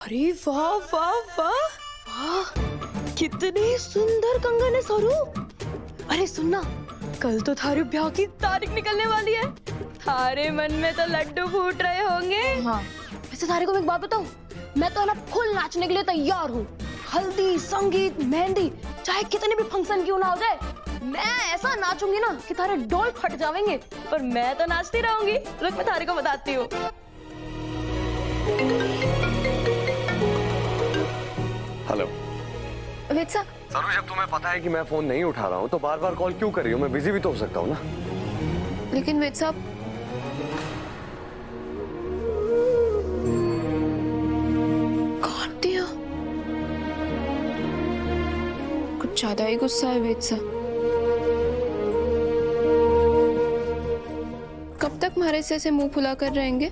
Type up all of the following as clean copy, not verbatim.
अरे वाह वाह वाह वाह, कितने सुंदर कंगन है स्वरूप। अरे सुनना, कल तो थारे ब्याह की तारीख निकलने वाली है। थारे मन में तो लड्डू फूट रहे होंगे। हाँ, वैसे थारे को मैं एक बात बताऊं, मैं तो है ना फुल नाचने के लिए तैयार हूँ। हल्दी, संगीत, मेहंदी, चाहे कितने भी फंक्शन क्यों ना हो जाए, मैं ऐसा नाचूंगी ना कि थारे डोल फट जाएंगे। पर मैं तो नाचती रहूंगी। रुक, मैं थारे को बताती हूँ। हेलो वेद साहब, सरू, जब तुम्हें पता है कि मैं फोन नहीं उठा रहा हूँ तो बार बार कॉल क्यों कर रही हो? मैं बिजी भी तो हो सकता हूँ ना। लेकिन वेद साहब, काट दिया। कुछ ज्यादा ही गुस्सा है वेद साहब। कब तक हमारे से ऐसे मुंह फुला कर रहेंगे?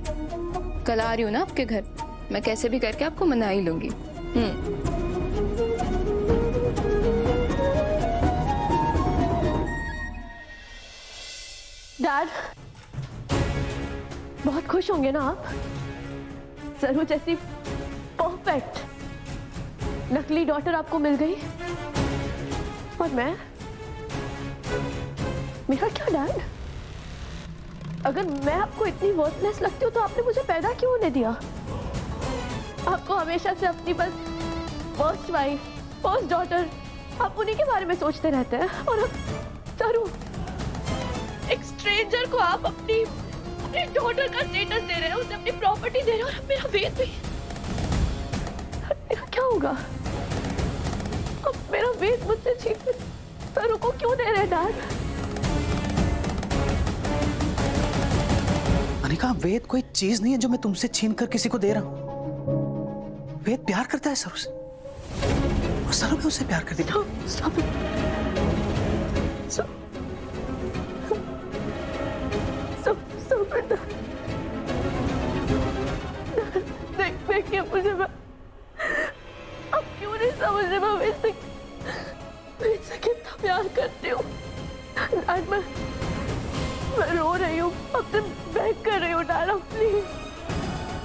कल आ रही हूँ ना आपके घर, मैं कैसे भी करके आपको मना ही लूंगी। डैड, बहुत खुश होंगे ना आप? सरू जैसी परफेक्ट नकली डॉटर आपको मिल गई। और मैं, मेरा क्या डैड? अगर मैं आपको इतनी वर्थलेस लगती हूँ तो आपने मुझे पैदा क्यों होने दिया? आपको हमेशा से अपनी बस फर्स्ट वाइफ, फर्स्ट डॉटर, आप उन्हीं के बारे में सोचते रहते हैं। और अब सरू, एक स्ट्रेंजर को आप अपनी डॉटर का स्टेटस दे रहे हैं, उसे अपनी प्रॉपर्टी दे रहे हैं। और मेरा वेद भी, मेरा क्या होगा? अब मेरा वेद मुझसे छीन सरू को क्यों दे रहे हैं डैड? अनिका, वेद कोई चीज नहीं है जो मैं तुमसे छीन कर किसी को दे रहा हूँ। वेद प्यार करता है सरू से, और सरू भी उससे प्यार करती है। देख के मुझे, अब क्यों नहीं समझ रहे मैं वेद से कितना प्यार करती हूँ। मैं रो रही हूँ, अब से बैक कर रही हूँ। डाला प्लीज,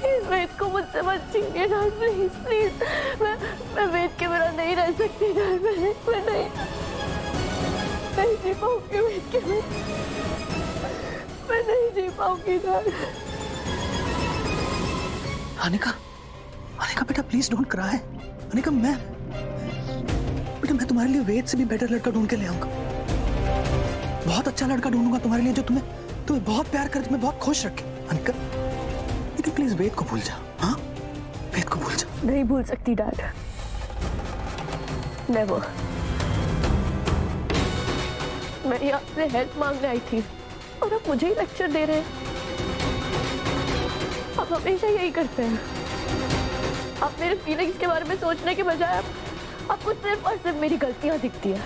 इस वेद को मुझसे मत छीनिए ना, प्लीज प्लीज। मैं वेद के बिना नहीं रह सकती डैड। मैं नहीं जी पाऊंगी वेद के बिना। मैं नहीं जी पाऊंगी डैड। अनिका, अनिका बेटा प्लीज डोंट क्राई। अनिका, मैं तुम्हारे लिए वेद से भी बेटर लड़का ढूंढ के ले आऊंगा। बहुत अच्छा लड़का ढूंढूंगा तुम्हारे लिए, जो तुम्हें बहुत प्यार करे, तुम्हें बहुत खुश रखे। अनिका, लेकिन प्लीज वेद को भूल जा। हाँ, वेद को भूल जा। नहीं भूल सकती डैड, नेवर। मैं आपसे हेल्प मांगने आई थी और आप मुझे ही लेक्चर दे रहे हैं। आप हमेशा यही करते हैं। आप मेरे फीलिंग्स के बारे में सोचने के बजाय आपको सिर्फ और सिर्फ मेरी गलतियां दिखती है,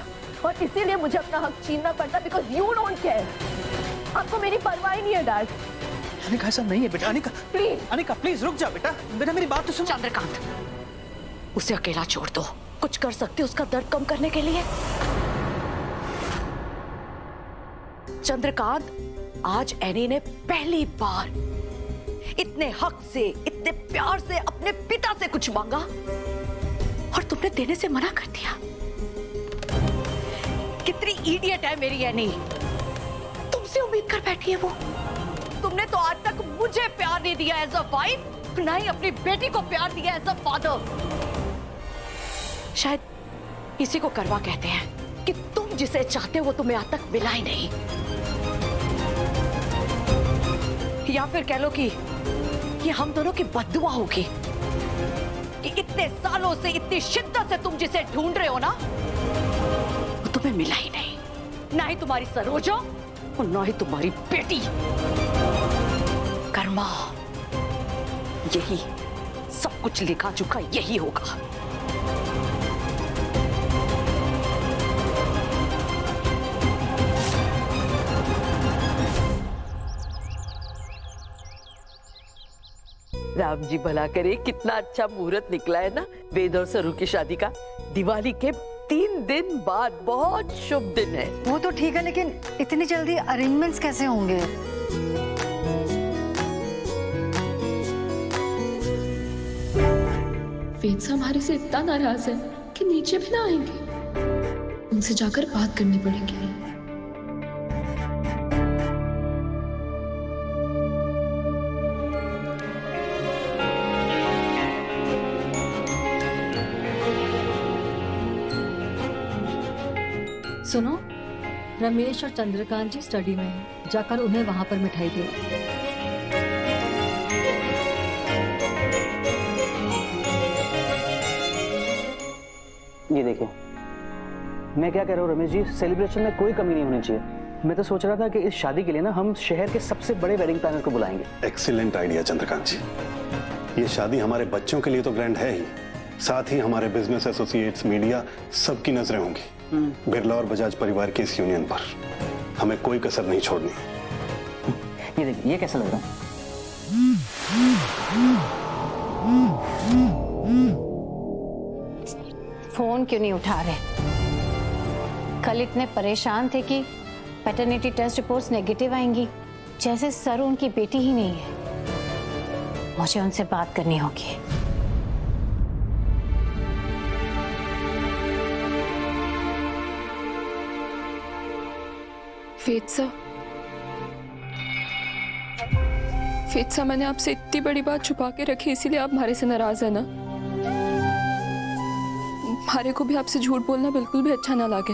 और इसीलिए मुझे अपना हक छीनना पड़ता, बिकॉज यू डोंट केयर। आपको मेरी परवाह नहीं है डैड। अनिका, ऐसा नहीं है बेटा। अनिका प्लीज, अनिका प्लीज रुक जा बेटा। बेटा मेरी बात तो सुन। चंद्रकांत, उसे अकेला छोड़ दो। कुछ कर सकते हो उसका दर्द कम करने के लिए? चंद्रकांत, आज एनी ने पहली बार इतने हक से, इतने प्यार से अपने पिता से कुछ मांगा और तुमने देने से मना कर दिया। कितनी इडियट है मेरी एनी। तुमसे उम्मीद कर बैठी है वो। तुमने तो आज तक मुझे प्यार नहीं दिया एज अ वाइफ, ना ही अपनी बेटी को प्यार दिया एज अ फादर। शायद इसी को करवा कहते हैं कि तुम जिसे चाहते हो वो तुम्हें आज तक मिला ही नहीं। या फिर कह लो कि हम दोनों की बद्दुआ होगी कि इतने सालों से, इतनी शिद्दत से तुम जिसे ढूंढ रहे हो ना, वो तुम्हें मिला ही नहीं। ना ही तुम्हारी सरोजा और ना ही तुम्हारी बेटी। कर्मा, यही सब कुछ लिखा चुका यही होगा। राम जी भला करे, कितना अच्छा मुहूर्त निकला है ना वेद और सरू की शादी का। दिवाली के 3 दिन बाद, बहुत शुभ दिन है। वो तो ठीक है, लेकिन इतनी जल्दी अरेंजमेंट्स कैसे होंगे? वेद हमारे से इतना नाराज है कि नीचे भी ना आएंगे। उनसे जाकर बात करनी पड़ेगी। सुनो, रमेश और चंद्रकांत जी स्टडी में हैं, जाकर उन्हें वहां पर मिठाई दे। ये देखिए, मैं क्या कह रहा हूँ रमेश जी, सेलिब्रेशन में कोई कमी नहीं होनी चाहिए। मैं तो सोच रहा था कि इस शादी के लिए ना हम शहर के सबसे बड़े वेडिंग प्लानर को बुलाएंगे। एक्सीलेंट आइडिया चंद्रकांत जी। ये शादी हमारे बच्चों के लिए तो ग्रैंड है ही, साथ ही हमारे बिजनेस एसोसिएट्स, मीडिया, सबकी नजरें होंगी बिरला और बजाज परिवार की इस यूनियन पर। हमें कोई कसर नहीं छोड़नी। ये देखिए, ये कैसा लग रहा है? फोन क्यों नहीं उठा रहे? कल इतने परेशान थे कि पैटर्निटी टेस्ट रिपोर्ट्स नेगेटिव आएंगी, जैसे सर उनकी बेटी ही नहीं है। मुझे उनसे बात करनी होगी। फेत्सा, मैंने आपसे इतनी बड़ी बात छुपा के रखी, इसीलिए आप हमारे से नाराज है ना? हमारे को भी आपसे झूठ बोलना बिल्कुल भी अच्छा ना लगे।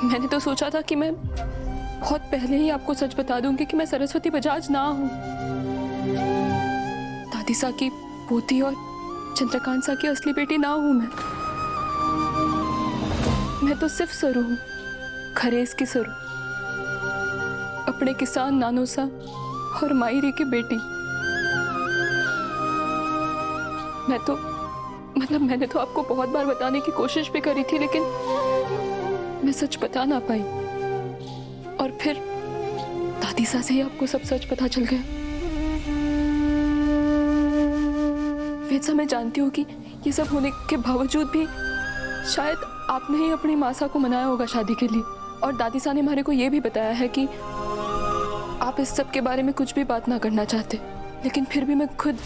मैंने तो सोचा था कि मैं बहुत पहले ही आपको सच बता दूंगी कि मैं सरस्वती बजाज ना हूँ। दादी सा की पोती और चंद्रकांत सा की असली बेटी ना हूँ मैं तो सिर्फ सरू हूँ, खरेस की सरू, अपने किसान नानो सा और मायरी की बेटी। मैंने तो आपको बहुत बार बताने की कोशिश भी करी थी, लेकिन मैं सच बता ना पाई। और फिर दादी सा से ही आपको सब सच पता चल गया। वैसा मैं जानती हूँ कि ये सब होने के बावजूद भी शायद आपने ही अपनी मासा को मनाया होगा शादी के लिए। और दादी सा ने हमारे को ये भी बताया है कि आप इस सब के बारे में कुछ भी बात ना करना चाहते, लेकिन फिर भी मैं खुद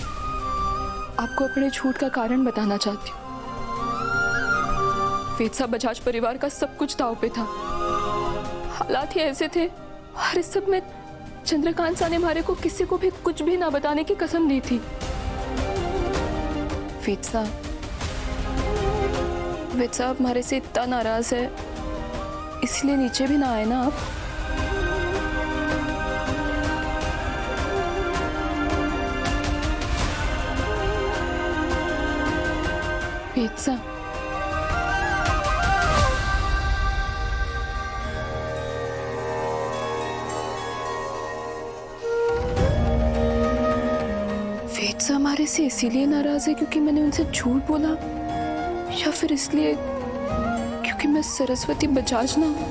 आपको अपने झूठ का कारण बताना चाहती हूँ। वेद बजाज परिवार का सब कुछ दांव पे था, हालात ही ऐसे थे, और इस सब में चंद्रकांत सा ने हमारे को किसी को भी कुछ भी ना बताने की कसम ली थी। वेद साहब हमारे से इतना नाराज है, इसलिए नीचे भी ना आए ना आप। वेद हमारे से इसीलिए नाराज है क्योंकि मैंने उनसे झूठ बोला, या फिर इसलिए क्योंकि मैं सरस्वती बजाज ना हूं?